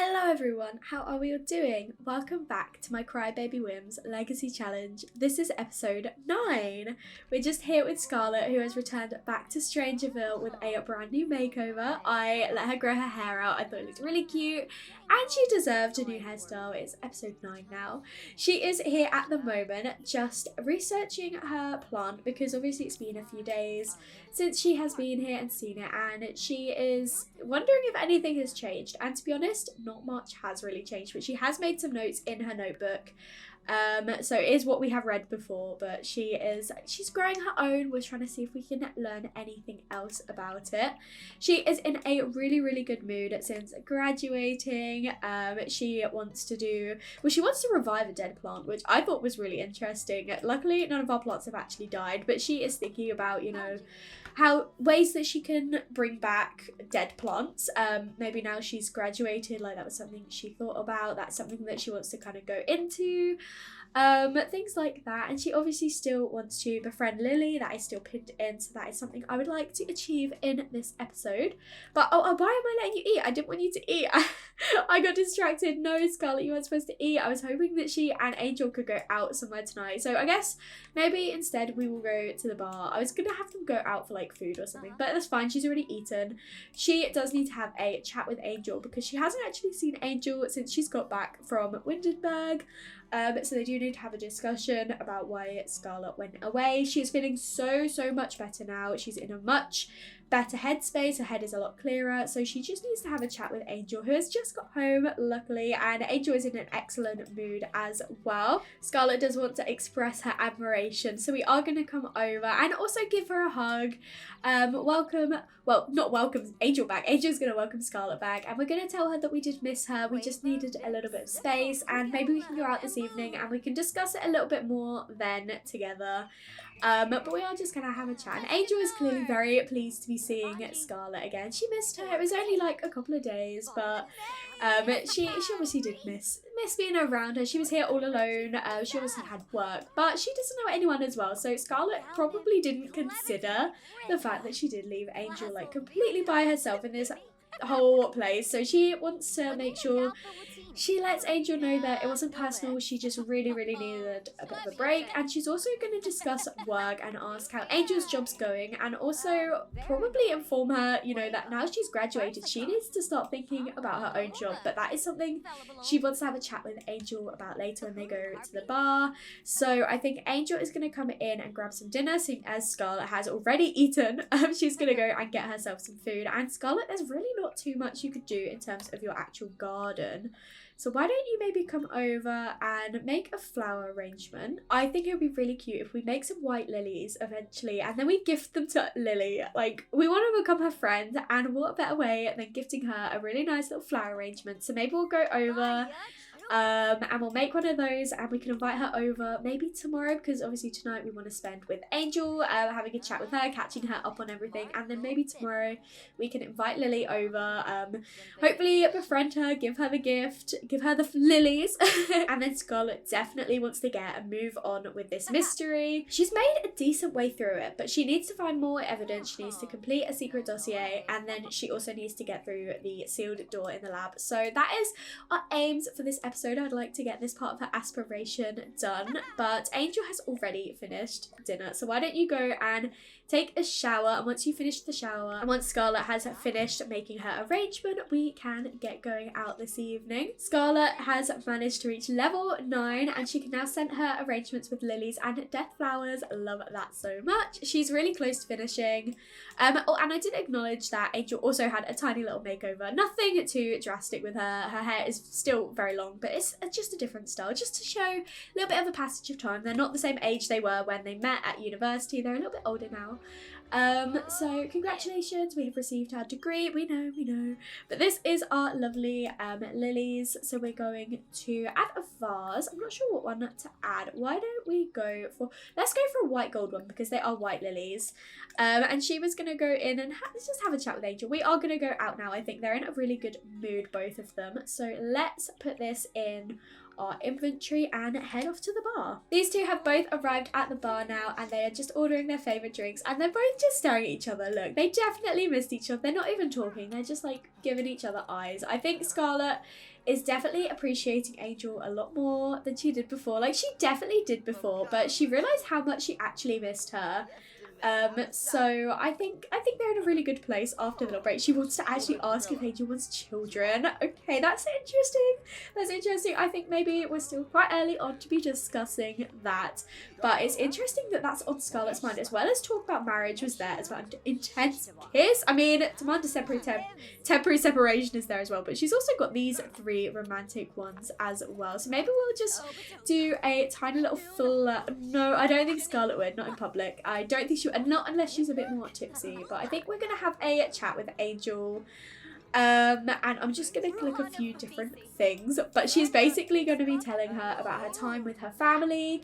Hello everyone, how are we all doing? Welcome back to my Crybaby Whims Legacy Challenge. This is episode 9. We're just here with Scarlett, who has returned back to Strangerville with a brand new makeover. I let her grow her hair out, I thought it looked really cute, and she deserved a new hairstyle. It's episode 9 now. She is here at the moment just researching her plant because obviously it's been a few days since she has been here and seen it, and she is wondering if anything has changed. And to be honest, not much has really changed, but she has made some notes in her notebook. So it is what we have read before, but she's growing her own. We're trying to see if we can learn anything else about it. She is in a really good mood since graduating. She wants to revive a dead plant, which I thought was really interesting. Luckily, none of our plants have actually died, but she is thinking about, how ways that she can bring back dead plants. Maybe now she's graduated, like that was something she thought about. That's something that she wants to kind of go into. Things like that. And she obviously still wants to befriend Lily. That is still pinned in, so that is something I would like to achieve in this episode. But why am I letting you eat? I didn't want you to eat. I got distracted. No, Scarlett, you weren't supposed to eat. I was hoping that she and Angel could go out somewhere tonight, so I guess maybe instead we will go to the bar. I was gonna have them go out for like food or something, but that's fine. She's already eaten. She does need to have a chat with Angel because she hasn't actually seen Angel since she's got back from Windenburg. So they do need to have a discussion about why Scarlett went away. She's feeling so much better now. She's in a much better headspace. Her head is a lot clearer, so she just needs to have a chat with Angel, who has just got home, luckily, and Angel is in an excellent mood as well. Scarlett does want to express her admiration, so we are going to come over and also give her a hug. Not welcome Angel back. Angel's going to welcome Scarlett back, and we're going to tell her that we did miss her. We just needed a little bit of space, and maybe we can go out this evening and we can discuss it a little bit more then together. But we are just going to have a chat, and Angel is clearly very pleased to be seeing Scarlett again. She missed her. It was only like a couple of days, but she obviously did miss being around her. She was here all alone. She obviously had work, but she doesn't know anyone as well, so Scarlett probably didn't consider the fact that she did leave Angel like completely by herself in this whole place. So she wants to make sure she lets Angel know that it wasn't personal. She just really needed a bit of a break, and she's also going to discuss work and ask how Angel's job's going, and also probably inform her, that now she's graduated, she needs to start thinking about her own job. But that is something she wants to have a chat with Angel about later when they go to the bar. So I think Angel is going to come in and grab some dinner, seeing as Scarlett has already eaten. She's going to go and get herself some food, and Scarlett, there's really not too much you could do in terms of your actual garden. So why don't you maybe come over and make a flower arrangement? I think it would be really cute if we make some white lilies eventually, and then we gift them to Lily. Like, we want to become her friend, and what better way than gifting her a really nice little flower arrangement. So maybe we'll go over and we'll make one of those, and we can invite her over maybe tomorrow, because obviously tonight we want to spend with Angel, having a chat with her, catching her up on everything, and then maybe tomorrow we can invite Lily over, hopefully befriend her, give her the gift, give her the lilies, and then Scarlett definitely wants to get and move on with this mystery. She's made a decent way through it, but she needs to find more evidence. She needs to complete a secret dossier, and then she also needs to get through the sealed door in the lab. So that is our aims for this episode. I'd like to get this part of her aspiration done, but Angel has already finished dinner, so why don't you go and take a shower, and once you finish the shower and once Scarlett has finished making her arrangement, we can get going out this evening. Scarlett has managed to reach level 9, and she can now send her arrangements with lilies and death flowers. Love that so much. She's really close to finishing. And I did acknowledge that Angel also had a tiny little makeover. Nothing too drastic with her. Her hair is still very long, but it's just a different style, just to show a little bit of a passage of time. They're not the same age they were when they met at university. They're a little bit older now. So congratulations, we have received our degree. We know. But this is our lovely lilies. So we're going to add a vase. I'm not sure what one to add. Why don't we go for, let's go for a white gold one, because they are white lilies. And she was going to go in and let's just have a chat with Angel. We are going to go out now. I think they're in a really good mood, both of them. So let's put this in our inventory and head off to the bar. These two have both arrived at the bar now, and they are just ordering their favourite drinks, and they're both just staring at each other. Look, they definitely missed each other. They're not even talking, they're just like giving each other eyes. I think Scarlett is definitely appreciating Angel a lot more than she did before. Like, she definitely did before, but she realised how much she actually missed her. So I think they're in a really good place after the little break. She wants to actually ask if Angel wants children. Okay, that's interesting. That's interesting. I think maybe we're still quite early on to be discussing that, but it's interesting that that's on Scarlett's mind, as well as talk about marriage was there as well. Intense kiss. I mean, Tamanda's temporary separation is there as well, but she's also got these 3 romantic ones as well. So maybe we'll just do a tiny little no, I don't think Scarlett would, not in public. I don't think she would, not unless she's a bit more tipsy, but I think we're going to have a chat with Angel. And I'm just going to click a few different things, but she's basically going to be telling her about her time with her family,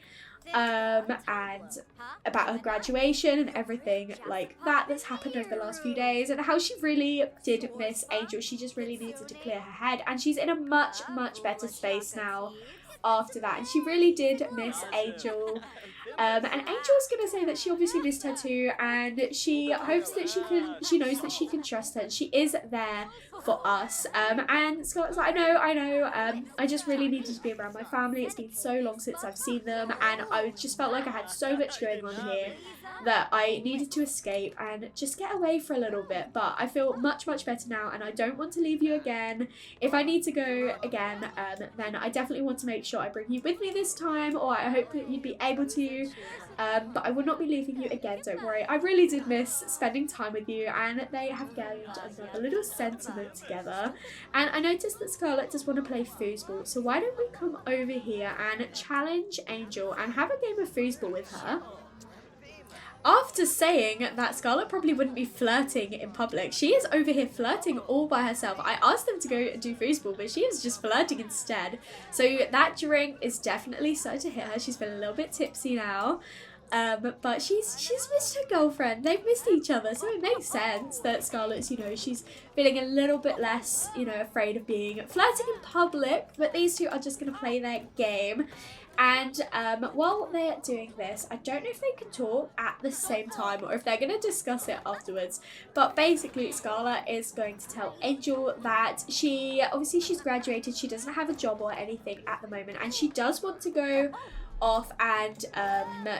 and about her graduation and everything like that that's happened over the last few days, and how she really did miss Angel. She just really needed to clear her head, and she's in a much better space now after that, and she really did miss Angel. And Angel's gonna say that she obviously missed her too, and she hopes that she knows that she can trust her, and she is there for us. And Scarlett's like, I know, I just really needed to be around my family. It's been so long since I've seen them, and I just felt like I had so much going on here that I needed to escape and just get away for a little bit. But I feel much better now, and I don't want to leave you again. If I need to go again, then I definitely want to make sure I bring you with me this time, or I hope that you'd be able to. But I will not be leaving you again, don't worry. I really did miss spending time with you, and they have gained another little sentiment together. And I noticed that Scarlett does want to play foosball, so why don't we come over here and challenge Angel and have a game of foosball with her. After saying that Scarlett probably wouldn't be flirting in public, she is over here flirting all by herself. I asked them to go and do foosball, but she is just flirting instead. So that drink is definitely starting to hit her. She's been a little bit tipsy now. But she's missed her girlfriend. They've missed each other, so it makes sense that Scarlett's, she's feeling a little bit less, afraid of being flirting in public. But these two are just going to play their game. And while they're doing this, I don't know if they can talk at the same time or if they're going to discuss it afterwards. But basically, Scarlett is going to tell Angel that she's graduated, she doesn't have a job or anything at the moment, and she does want to go off and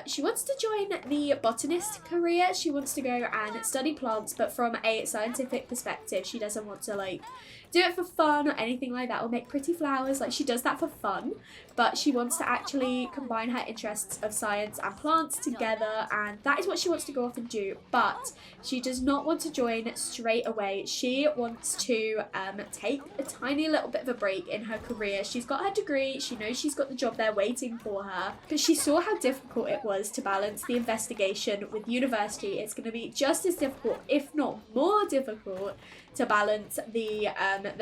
she wants to join the botanist career. She wants to go and study plants, but from a scientific perspective. She doesn't want to do it for fun or anything like that, or make pretty flowers. She does that for fun, but she wants to actually combine her interests of science and plants together, and that is what she wants to go off and do. But she does not want to join straight away. She wants to take a tiny little bit of a break in her career. She's got her degree, she knows she's got the job there waiting for her, but she saw how difficult it was to balance the investigation with university. It's going to be just as difficult, if not more difficult, to balance the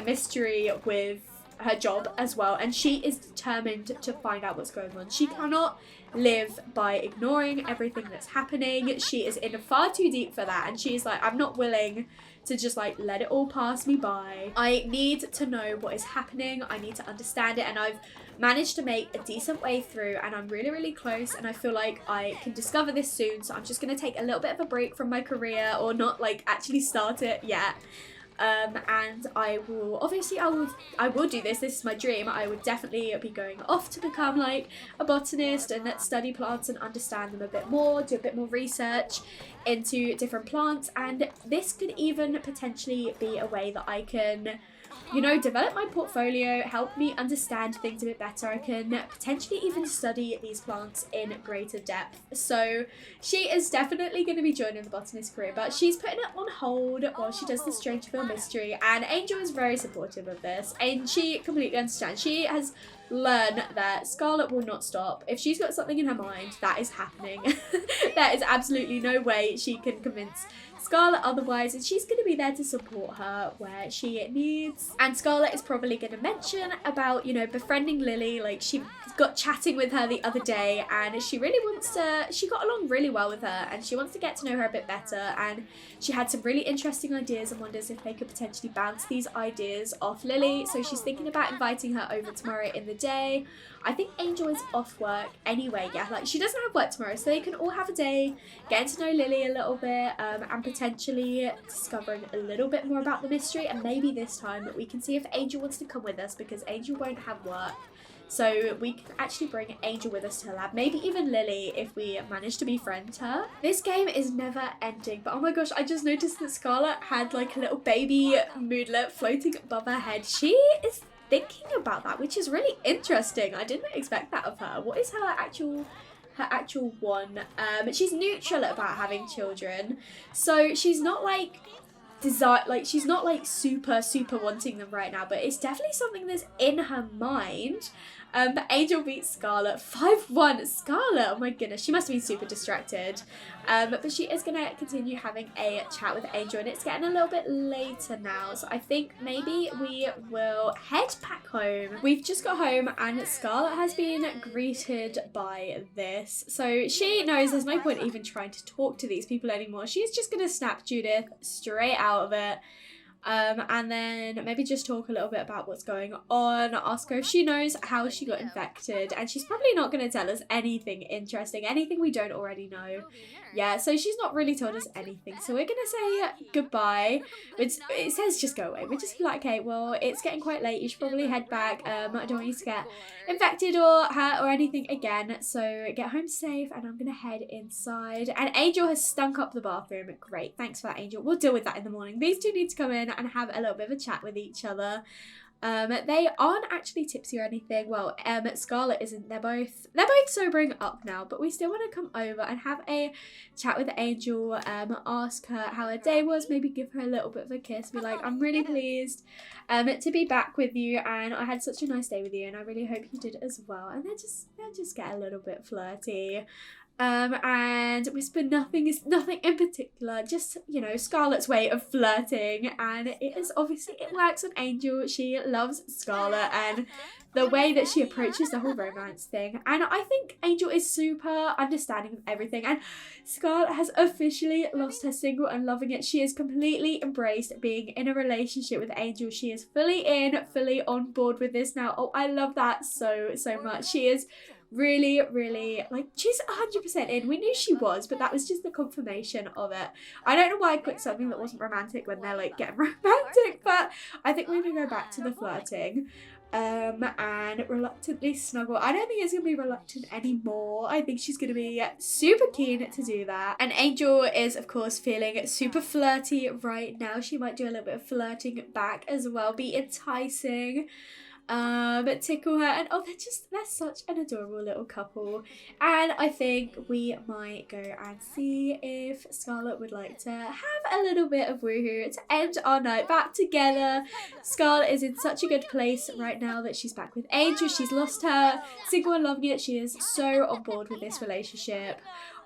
mystery with her job as well, and she is determined to find out what's going on. She cannot live by ignoring everything that's happening. She is in far too deep for that, and she's like, I'm not willing to just let it all pass me by. I need to know what is happening. I need to understand it, and I've managed to make a decent way through, and I'm really close, and I feel like I can discover this soon. So I'm just going to take a little bit of a break from my career, or not actually start it yet. And I will do this is my dream. I would definitely be going off to become a botanist and study plants and understand them a bit more, do a bit more research into different plants, and this could even potentially be a way that I can develop my portfolio, help me understand things a bit better. I can potentially even study these plants in greater depth. So she is definitely going to be joining the botanist career, but she's putting it on hold while she does the Strangerville mystery, and Angel is very supportive of this, and she completely understands. She has learned that Scarlett will not stop. If she's got something in her mind, that is happening. There is absolutely no way she can convince Scarlett otherwise, and she's going to be there to support her where she needs. And Scarlett is probably going to mention about, you know, befriending Lily. Like, she got chatting with her the other day, and she really wants to, she got along really well with her, and she wants to get to know her a bit better, and she had some really interesting ideas and wonders if they could potentially bounce these ideas off Lily. So she's thinking about inviting her over tomorrow in the day. I think Angel is off work anyway, yeah, like she doesn't have work tomorrow, so they can all have a day, getting to know Lily a little bit, and potentially discovering a little bit more about the mystery. And maybe this time we can see if Angel wants to come with us, because Angel won't have work. So we can actually bring Angel with us to her lab, maybe even Lily if we manage to befriend her. This game is never ending, but oh my gosh, I just noticed that Scarlett had like a little baby moodlet floating above her head. She is thinking about that, which is really interesting. I didn't expect that of her. What is her actual one? She's neutral about having children, so she's not like she's not like super wanting them right now, but it's definitely something that's in her mind. But Angel beats Scarlett 5-1. Scarlett, oh my goodness, she must have been super distracted. But she is going to continue having a chat with Angel, and it's getting a little bit later now, so I think maybe we will head back home. We've just got home, and Scarlett has been greeted by this, so she knows there's no point even trying to talk to these people anymore. She's just going to snap Judith straight out of it. And then maybe just talk a little bit about what's going on, ask her if she knows how she got infected, and she's probably not going to tell us anything interesting, anything we don't already know. Yeah, so she's not really told us anything, so we're going to say goodbye. It says just go away. We're just like, okay, well, it's getting quite late, you should probably head back. I don't want you to get infected or hurt or anything again, so get home safe, and I'm going to head inside. And Angel has stunk up the bathroom. Great, thanks for that, Angel. We'll deal with that in the morning. These two need to come in and have a little bit of a chat with each other. They aren't actually tipsy or anything. Well, Scarlett isn't. They're both sobering up now, but we still want to come over and have a chat with Angel, ask her how her day was, maybe give her a little bit of a kiss, be like, I'm really pleased to be back with you, and I had such a nice day with you, and I really hope you did as well. And they'll just get a little bit flirty. And whisper nothing in particular, just, you know, Scarlett's way of flirting, and it works on Angel. She loves Scarlett and the way that she approaches the whole romance thing, and I think Angel is super understanding of everything, and Scarlett has officially lost her single and loving it. She has completely embraced being in a relationship with Angel. She is fully on board with this now. Oh, I love that so much. She is really, like, she's 100% in. We knew she was, but that was just the confirmation of it. I don't know why I clicked something that wasn't romantic when they're like getting romantic, but I think we're gonna go back to the flirting and reluctantly snuggle. I don't think it's gonna be reluctant anymore. I think she's gonna be super keen to do that. And Angel is, of course, feeling super flirty right now. She might do a little bit of flirting back as well, be enticing, tickle her, and oh, they're such an adorable little couple. And I think we might go and see if Scarlett would like to have a little bit of woohoo to end our night back together. Scarlett is in such a good place right now that she's back with Angel. She's lost her single and loving it. She is so on board with this relationship.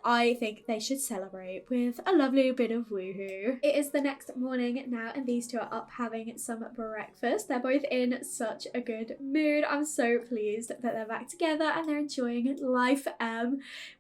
I think they should celebrate with a lovely bit of woohoo. It is the next morning now, and these two are up having some breakfast. They're both in such a good mood. I'm so pleased that they're back together and they're enjoying life.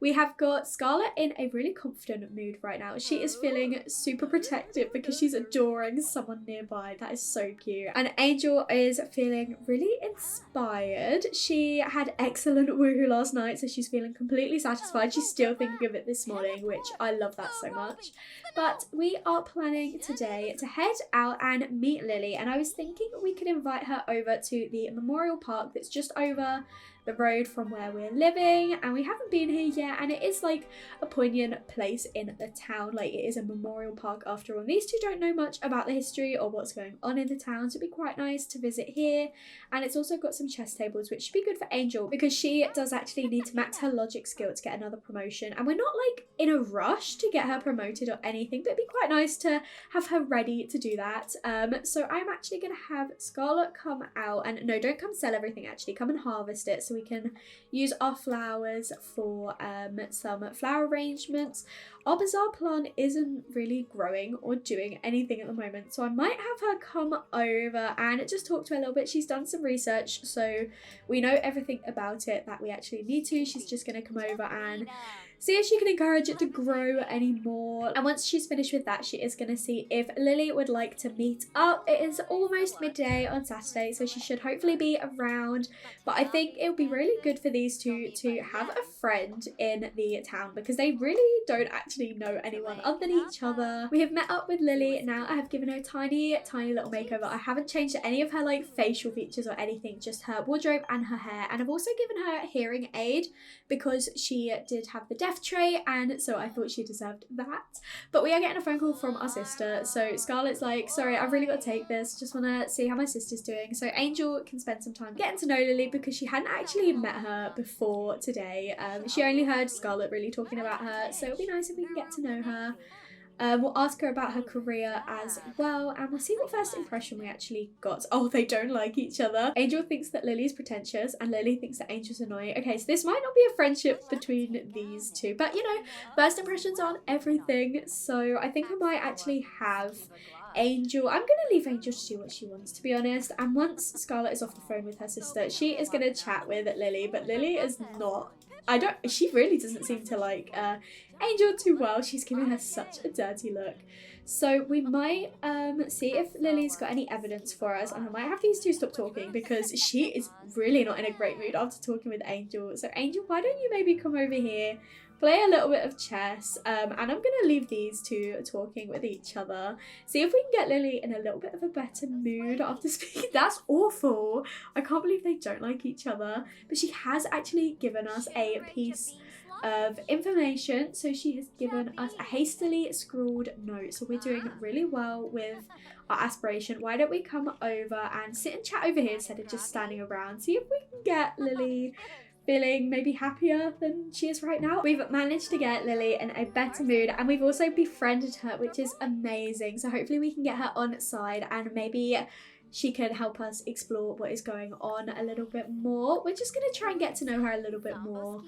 We have got Scarlett in a really confident mood right now. She is feeling super protective because she's adoring someone nearby. That is so cute. And Angel is feeling really inspired. She had excellent woohoo last night, so she's feeling completely satisfied. She's still thinking of it this morning, which I love that so much. But we are planning today to head out and meet Lily, and I was thinking we could invite her over to the memorial park that's just over the road from where we're living, and we haven't been here yet, and it is like a poignant place in the town. Like, it is a memorial park after all. And these two don't know much about the history or what's going on in the town, so it'd be quite nice to visit here. And it's also got some chess tables, which should be good for Angel because she does actually need to max her logic skill to get another promotion, and we're not like in a rush to get her promoted or anything, but it'd be quite nice to have her ready to do that. So I'm actually gonna have Scarlett come out, and no, don't come sell everything, actually come and harvest it so we can use our flowers for some flower arrangements. Our bazaar plant isn't really growing or doing anything at the moment, so I might have her come over and just talk to her a little bit. She's done some research, so we know everything about it that we actually need to. She's just going to come over and see if she can encourage it to grow anymore. And once she's finished with that, she is going to see if Lily would like to meet up. It is almost midday on Saturday, so she should hopefully be around. But I think it would be really good for these two to have a friend in the town, because they really don't actually know anyone other than each other. We have met up with Lily now. I have given her a tiny little makeover. I haven't changed any of her like facial features or anything, just her wardrobe and her hair. And I've also given her a hearing aid because she did have the deaf tray, and so I thought she deserved that. But we are getting a phone call from our sister, so Scarlett's like, sorry, I've really got to take this, just want to see how my sister's doing. So Angel can spend some time getting to know Lily, because she hadn't actually met her before today. She only heard Scarlett really talking about her, so it'll be nice if we can get to know her. We'll ask her about her career as well, and we'll see what first impression we actually got. Oh, they don't like each other. Angel thinks that Lily's pretentious and Lily thinks that Angel's annoying. Okay, so this might not be a friendship between these two, but you know, first impressions aren't everything, so I think I might actually have Angel. I'm gonna leave Angel to do what she wants, to be honest. And once Scarlett is off the phone with her sister, she is gonna chat with Lily, but Lily is not. She really doesn't seem to like Angel too well. She's giving her such a dirty look. So we might see if Lily's got any evidence for us, and I might have these two stop talking because she is really not in a great mood after talking with Angel. So Angel, why don't you maybe come over here, play a little bit of chess, and I'm going to leave these two talking with each other. See if we can get Lily in a little bit of a better mood after speaking. That's awful. I can't believe they don't like each other. But she has actually given us a piece of information. So she has given us a hastily scrawled note. So we're doing really well with our aspiration. Why don't we come over and sit and chat over here instead of just standing around? See if we can get Lily feeling maybe happier than she is right now. We've managed to get Lily in a better mood, and we've also befriended her, which is amazing. So hopefully we can get her on side and maybe she can help us explore what is going on a little bit more. We're just going to try and get to know her a little bit more.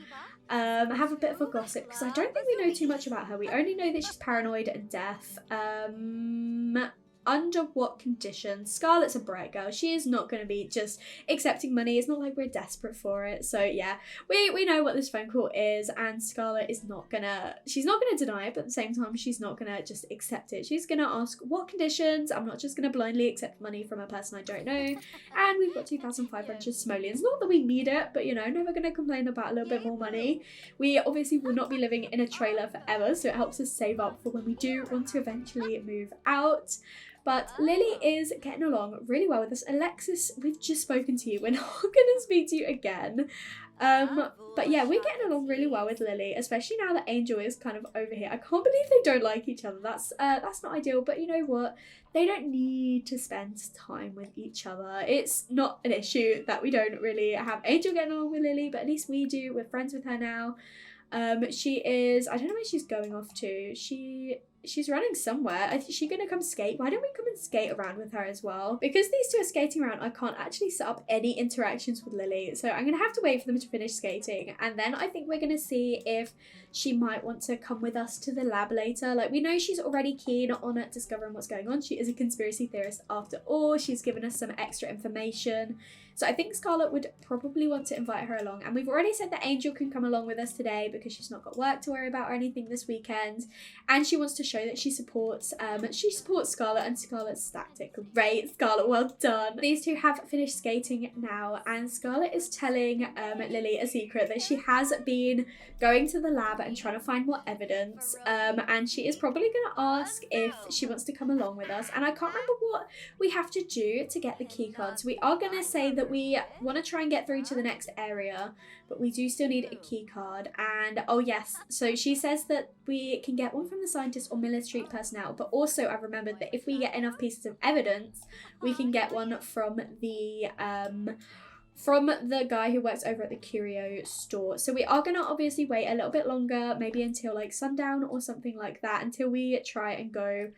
Have a bit of a gossip, because I don't think we know too much about her. We only know that she's paranoid and deaf. Under what conditions? Scarlett's a bright girl. She is not going to be just accepting money. It's not like we're desperate for it. So yeah, we know what this phone call is, and Scarlett is not gonna, she's not gonna deny it, but at the same time she's not gonna just accept it. She's gonna ask what conditions. I'm not just gonna blindly accept money from a person I don't know. And we've got 2,500 simoleons. Not that we need it, but you know, never gonna complain about a little bit more money. We obviously will not be living in a trailer forever, so it helps us save up for when we do want to eventually move out. But Lily is getting along really well with us. Alexis, we've just spoken to you. We're not going to speak to you again. But yeah, we're getting along really well with Lily, especially now that Angel is kind of over here. I can't believe they don't like each other. That's not ideal, but you know what? They don't need to spend time with each other. It's not an issue that we don't really have Angel getting along with Lily, but at least we do. We're friends with her now. She is, I don't know where she's going off to. She's running somewhere. Is she gonna come skate? Why don't we come and skate around with her as well? Because these two are skating around, I can't actually set up any interactions with Lily. So I'm gonna have to wait for them to finish skating. And then I think we're gonna see if she might want to come with us to the lab later. Like, we know she's already keen on discovering what's going on. She is a conspiracy theorist after all. She's given us some extra information. So I think Scarlett would probably want to invite her along. And we've already said that Angel can come along with us today because she's not got work to worry about or anything this weekend. And she wants to show that she supports Scarlett, and Scarlett's stacked it. Great, Scarlett, well done. These two have finished skating now, and Scarlett is telling Lily a secret that she has been going to the lab and trying to find more evidence. And she is probably going to ask if she wants to come along with us. And I can't remember what we have to do to get the key cards. We are going to say that we want to try and get through to the next area, but we do still need a key card. And oh yes, so she says that we can get one from the scientist or military personnel, but also I remembered that if we get enough pieces of evidence, we can get one from the guy who works over at the curio store. So we are going to obviously wait a little bit longer, maybe until like sundown or something like that, until we try and go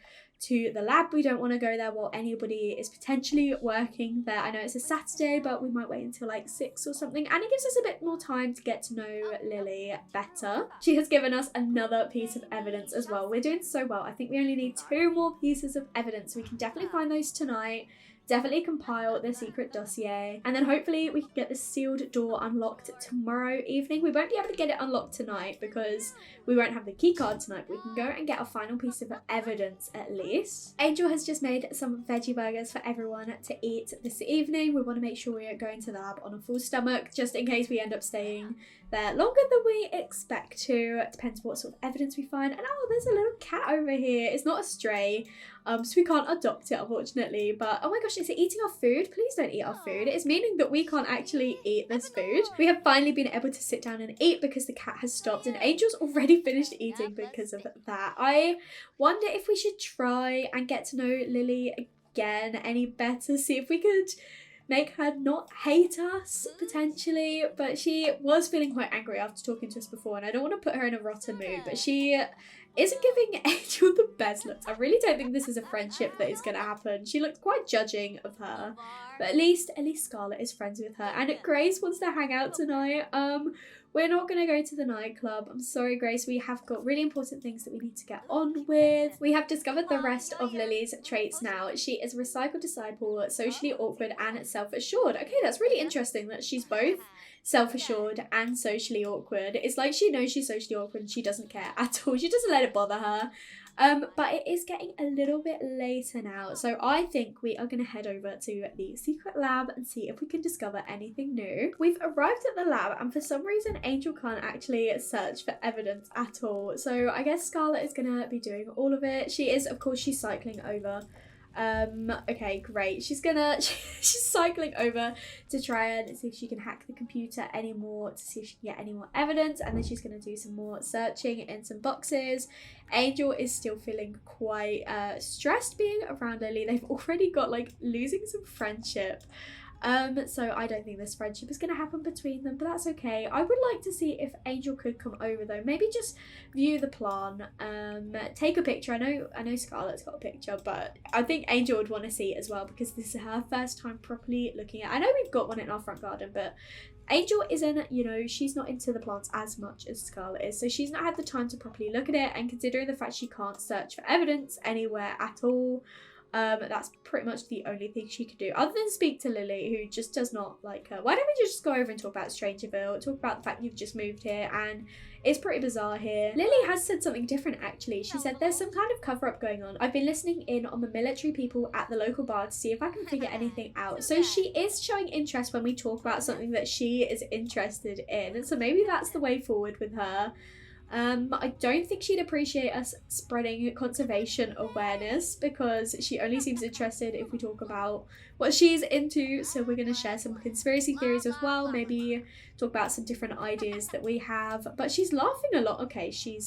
to the lab. We don't want to go there while anybody is potentially working there. I know it's a Saturday, but we might wait until like 6 or something, and it gives us a bit more time to get to know Lily better. She has given us another piece of evidence as well. We're doing so well. I think we only need 2 more pieces of evidence. We can definitely find those tonight. Definitely compile the secret dossier, and then hopefully we can get the sealed door unlocked tomorrow evening. We won't be able to get it unlocked tonight because we won't have the key card tonight, but we can go and get a final piece of evidence at least. Angel has just made some veggie burgers for everyone to eat this evening. We want to make sure we are going to the lab on a full stomach just in case we end up staying there longer than we expect to. It depends what sort of evidence we find. And oh, there's a little cat over here. It's not a stray, so we can't adopt it unfortunately, but oh my gosh, is it eating our food? Please don't eat our food. It's meaning that we can't actually eat this food. We have finally been able to sit down and eat because the cat has stopped, and Angel's already finished eating because of that. I wonder if we should try and get to know Lily again any better, see if we could make her not hate us potentially, but she was feeling quite angry after talking to us before, and I don't want to put her in a rotten mood, but she isn't giving Angel the best looks. I really don't think this is a friendship that is going to happen. She looks quite judging of her, but at least Scarlett is friends with her, and Grace wants to hang out tonight. We're not going to go to the nightclub. I'm sorry, Grace. We have got really important things that we need to get on with. We have discovered the rest of Lily's traits now. She is a recycled disciple, socially awkward, and self-assured. Okay, that's really interesting that she's both self-assured and socially awkward. It's like she knows she's socially awkward and she doesn't care at all. She doesn't let it bother her. But it is getting a little bit later now, so I think we are going to head over to the secret lab and see if we can discover anything new. We've arrived at the lab, and for some reason Angel can't actually search for evidence at all, so I guess Scarlett is going to be doing all of it. She is, of course, she's cycling over. Okay, great. She's cycling over to try and see if she can hack the computer anymore, to see if she can get any more evidence, and then she's going to do some more searching in some boxes. Angel is still feeling quite stressed being around Lily. They've already got like losing some friendship. So I don't think this friendship is going to happen between them, but that's okay. I would like to see if Angel could come over though. Maybe just view the plan, take a picture. I know Scarlett's got a picture, but I think Angel would want to see it as well because this is her first time properly looking at it. I know we've got one in our front garden, but Angel isn't, you know, she's not into the plants as much as Scarlett is, so she's not had the time to properly look at it, and considering the fact she can't search for evidence anywhere at all, that's pretty much the only thing she could do other than speak to Lily, who just does not like her. Why don't we just go over and talk about Strangerville, talk about the fact you've just moved here and it's pretty bizarre here. Lily has said something different actually. She said there's some kind of cover-up going on. I've been listening in on the military people at the local bar to see if I can figure anything out. So she is showing interest when we talk about something that she is interested in, and so maybe that's the way forward with her. I don't think she'd appreciate us spreading conservation awareness because she only seems interested if we talk about what she's into, so we're going to share some conspiracy theories as well, maybe talk about some different ideas that we have, but she's laughing a lot. Okay, she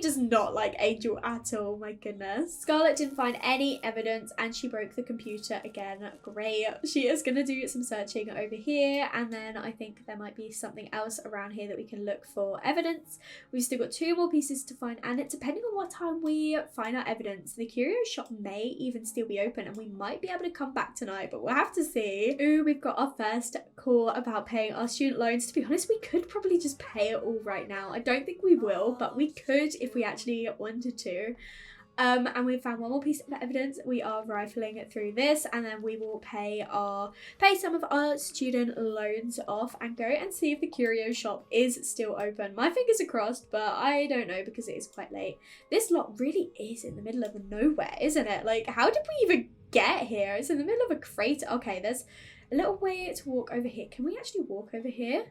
does not like Angel at all, my goodness. Scarlett didn't find any evidence and she broke the computer again. Great. She is going to do some searching over here, and then I think there might be something else around here that we can look for evidence. We've still got 2 more pieces to find, and depending on what time we find our evidence, the curio shop may even still be open and we might be able to come back tonight, but we'll have to see. Ooh, we've got our first call about paying our student loans. To be honest, we could probably just pay it all right now. I don't think we will, but we could if we actually wanted to. And we found one more piece of evidence. We are rifling through this, and then we will pay some of our student loans off and go and see if the curio shop is still open. My fingers are crossed, but I don't know because it is quite late. This lot really is in the middle of nowhere, isn't it? Like, how did we even get here? It's in the middle of a crater. Okay, there's a little way to walk over here. Can we actually walk over here?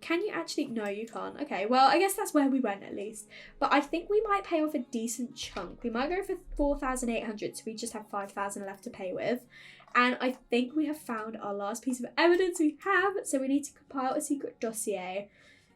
Can you actually? No, you can't. Okay, well, I guess that's where we went at least. But I think we might pay off a decent chunk. We might go for 4,800, so we just have 5,000 left to pay with. And I think we have found our last piece of evidence we have, so we need to compile a secret dossier.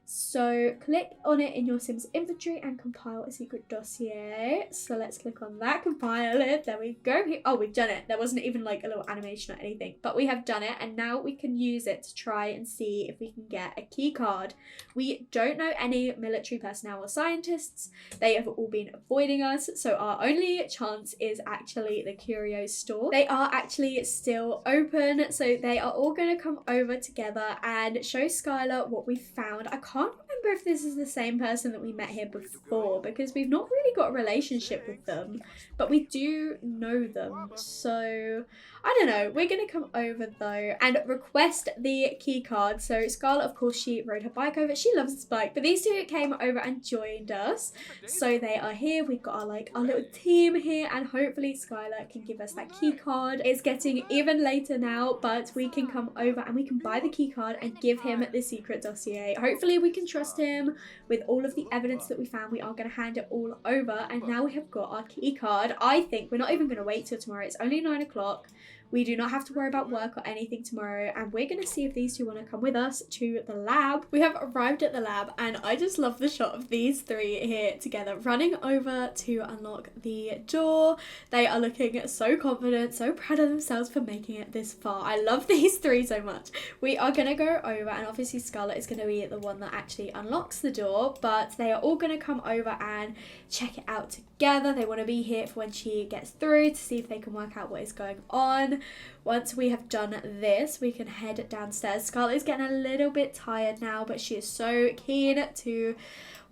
So click on it in your Sims inventory and compile a secret dossier. So let's click on that, compile it. There we go. Oh, we've done it. There wasn't even like a little animation or anything, but we have done it. And now we can use it to try and see if we can get a key card. We don't know any military personnel or scientists. They have all been avoiding us. So our only chance is actually the curio store. They are actually still open. So they are all going to come over together and show Skylar what we found. I can't remember if this is the same person that we met here before because we've not really got a relationship with them, but we do know them. So I don't know, we're gonna come over though and request the key card. So Scarlett, of course, she rode her bike over. She loves this bike, but these two came over and joined us. So they are here. We've got our little team here, and hopefully Skylar can give us that key card. It's getting even later now, but we can come over and we can buy the key card and give him the secret dossier. Hopefully we can trust him with all of the evidence that we found. We are going to hand it all over, and now we have got our key card. I think we're not even going to wait till tomorrow. It's only 9 o'clock. We do not have to worry about work or anything tomorrow, and we're going to see if these two want to come with us to the lab. We have arrived at the lab, and I just love the shot of these three here together running over to unlock the door. They are looking so confident, so proud of themselves for making it this far. I love these three so much. We are going to go over, and obviously Scarlett is going to be the one that actually unlocks the door, but they are all going to come over and check it out together. They want to be here for when she gets through to see if they can work out what is going on. Once we have done this, we can head downstairs. Scarlett is getting a little bit tired now, but she is so keen to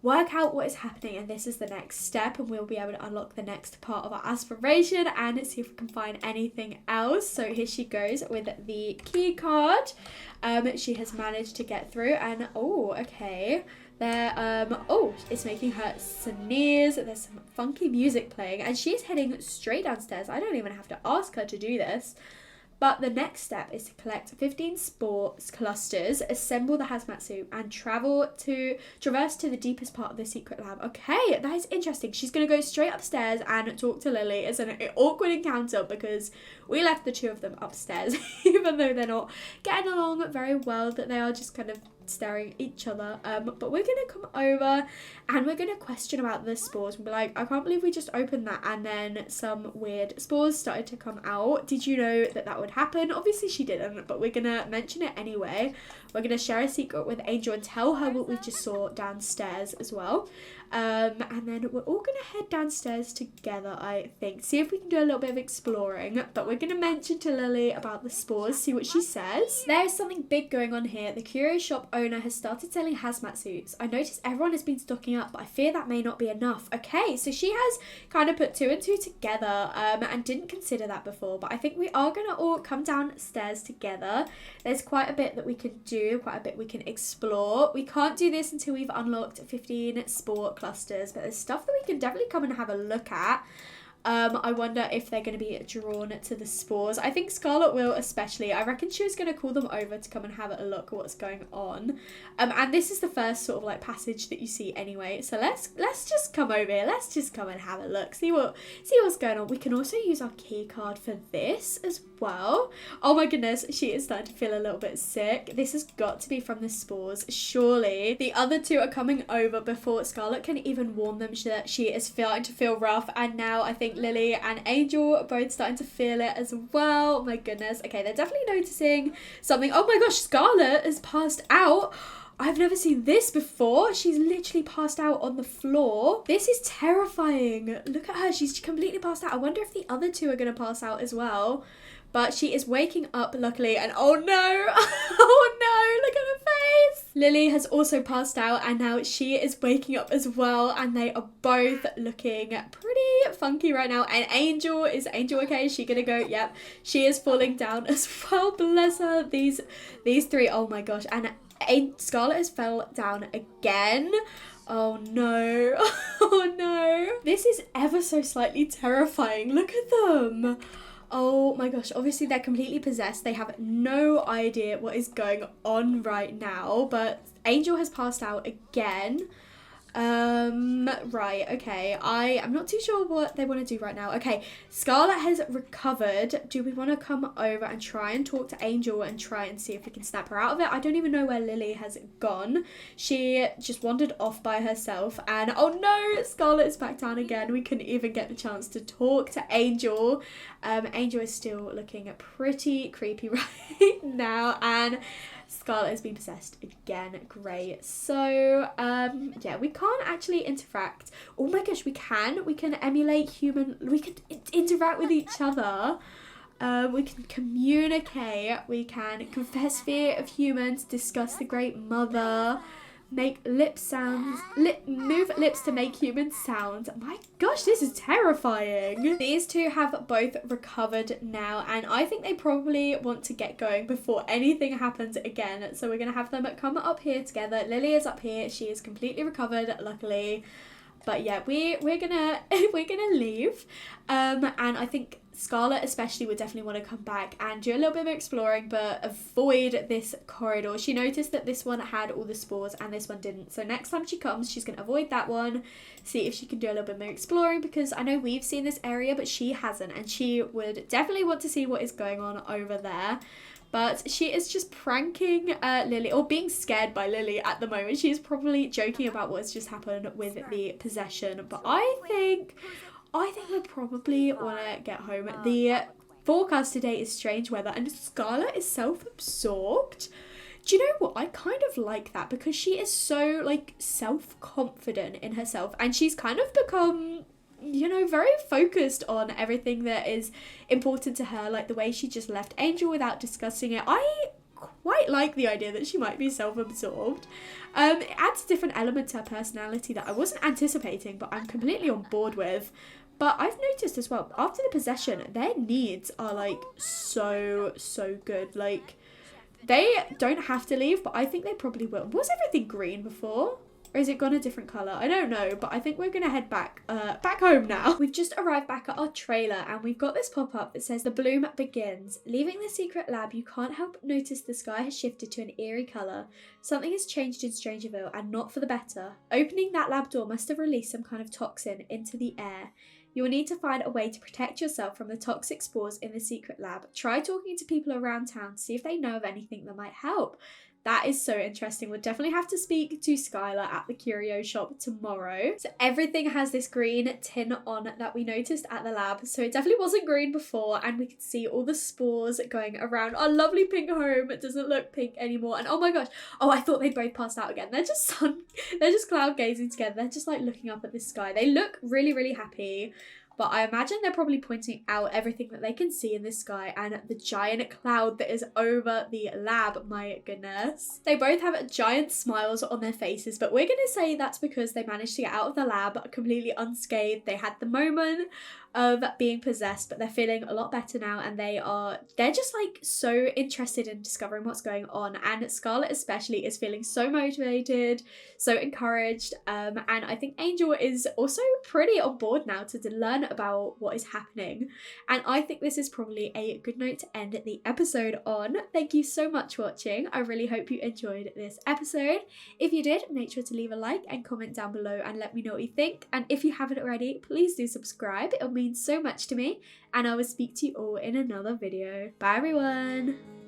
work out what is happening, and this is the next step, and we'll be able to unlock the next part of our aspiration and see if we can find anything else. So here she goes with the key card. She has managed to get through, and oh, okay. There, oh, it's making her sneeze. There's some funky music playing, and she's heading straight downstairs. I don't even have to ask her to do this. But the next step is to collect 15 sports clusters, assemble the hazmat suit, and traverse to the deepest part of the secret lab. Okay, that is interesting. She's going to go straight upstairs and talk to Lily. It's an awkward encounter because we left the two of them upstairs, even though they're not getting along very well, that they are just kind of staring at each other. But we're gonna come over and we're gonna question about the spores. We'll be like, I can't believe we just opened that and then some weird spores started to come out. Did you know that that would happen? Obviously she didn't, but we're gonna mention it anyway. We're gonna share a secret with Angel and tell her what we just saw downstairs as well. And then we're all gonna head downstairs together, I think, see if we can do a little bit of exploring. But we're gonna mention to Lily about the spores, see what she says. There's something big going on here. The curio shop owner has started selling hazmat suits. I noticed everyone has been stocking up, but I fear that may not be enough. Okay, so she has kind of put two and two together and didn't consider that before, but I think we are gonna all come downstairs together. There's quite a bit that we can do, quite a bit we can explore. We can't do this until we've unlocked 15 sport clusters, but there's stuff that we can definitely come and have a look at. I wonder if they're going to be drawn to the spores. I think Scarlett will especially. I reckon she was going to call them over to come and have a look at what's going on. And this is the first sort of like passage that you see anyway. So let's just come over here. Let's just come and have a look. See what's going on. We can also use our key card for this as well. Oh my goodness, she is starting to feel a little bit sick. This has got to be from the spores, surely. The other two are coming over before Scarlett can even warn them that she is starting to feel rough, and now I think Lily and Angel are both starting to feel it as well. Oh my goodness. Okay, they're definitely noticing something. Oh my gosh, Scarlett has passed out. I've never seen this before. She's literally passed out on the floor. This is terrifying. Look at her. She's completely passed out. I wonder if the other two are going to pass out as well. But she is waking up, luckily, and oh no, oh no, look at her face. Lily has also passed out, and now she is waking up as well, and they are both looking pretty funky right now. And is Angel okay? Is she gonna go? Yep, she is falling down as well, bless her. These three, oh my gosh, and Scarlett has fell down again. Oh no, oh no. This is ever so slightly terrifying, look at them. Oh my gosh, obviously they're completely possessed. They have no idea what is going on right now, but Angel has passed out again. Right, okay. I am not too sure what they want to do right now. Okay, Scarlett has recovered. Do we want to come over and try and talk to Angel and try and see if we can snap her out of it? I don't even know where Lily has gone. She just wandered off by herself, and oh no, Scarlett is back down again. We couldn't even get the chance to talk to Angel. Angel is still looking pretty creepy right now, and Scarlett has been possessed again. Great. So, yeah, we can't actually interact. Oh my gosh, we can. We can emulate human. We can interact with each other. We can communicate. We can confess fear of humans, discuss the Great Mother, make lip sounds, move lips to make humans sound. My gosh, this is terrifying. These two have both recovered now, and I think they probably want to get going before anything happens again. So we're gonna have them come up here together. Lily is up here. She is completely recovered, luckily. But yeah, we're gonna leave. And I think Scarlett especially would definitely want to come back and do a little bit of exploring, but avoid this corridor. She noticed that this one had all the spores and this one didn't. So next time she comes, she's going to avoid that one, see if she can do a little bit more exploring, because I know we've seen this area, but she hasn't. And she would definitely want to see what is going on over there. But she is just pranking Lily, or being scared by Lily at the moment. She is probably joking about what's just happened with the possession. But I think we probably want to get home. The forecast today is strange weather, and Scarlett is self-absorbed. Do you know what? I kind of like that, because she is so, like, self-confident in herself, and she's kind of become, you know, very focused on everything that is important to her, like the way she just left Angel without discussing it. I quite like the idea that she might be self-absorbed. It adds a different element to her personality that I wasn't anticipating, but I'm completely on board with. But I've noticed as well, after the possession, their needs are, like, so good. Like, they don't have to leave, but I think they probably will. Was everything green before? Or is it gone a different colour? I don't know, but I think we're going to head back home now. We've just arrived back at our trailer, and we've got this pop-up that says, "The bloom begins. Leaving the secret lab, you can't help but notice the sky has shifted to an eerie colour. Something has changed in Strangerville, and not for the better. Opening that lab door must have released some kind of toxin into the air. You will need to find a way to protect yourself from the toxic spores in the secret lab. Try talking to people around town to see if they know of anything that might help." That is so interesting. We'll definitely have to speak to Skylar at the curio shop tomorrow. So everything has this green tin on that we noticed at the lab. So it definitely wasn't green before, and we could see all the spores going around our lovely pink home. It doesn't look pink anymore. And oh my gosh, oh, I thought they'd both passed out again. They're just cloud gazing together. They're just like looking up at the sky. They look really happy. But I imagine they're probably pointing out everything that they can see in the sky and the giant cloud that is over the lab. My goodness. They both have giant smiles on their faces, but we're going to say that's because they managed to get out of the lab completely unscathed. They had the moment of being possessed, but they're feeling a lot better now, and they're just like so interested in discovering what's going on. And Scarlett especially is feeling so motivated, so encouraged, and I think Angel is also pretty on board now to learn about what is happening. And I think this is probably a good note to end the episode on. Thank you so much for watching. I really hope you enjoyed this episode. If you did, make sure to leave a like and comment down below and let me know what you think. And if you haven't already, please do subscribe. It'll mean so much to me, and I will speak to you all in another video. Bye everyone.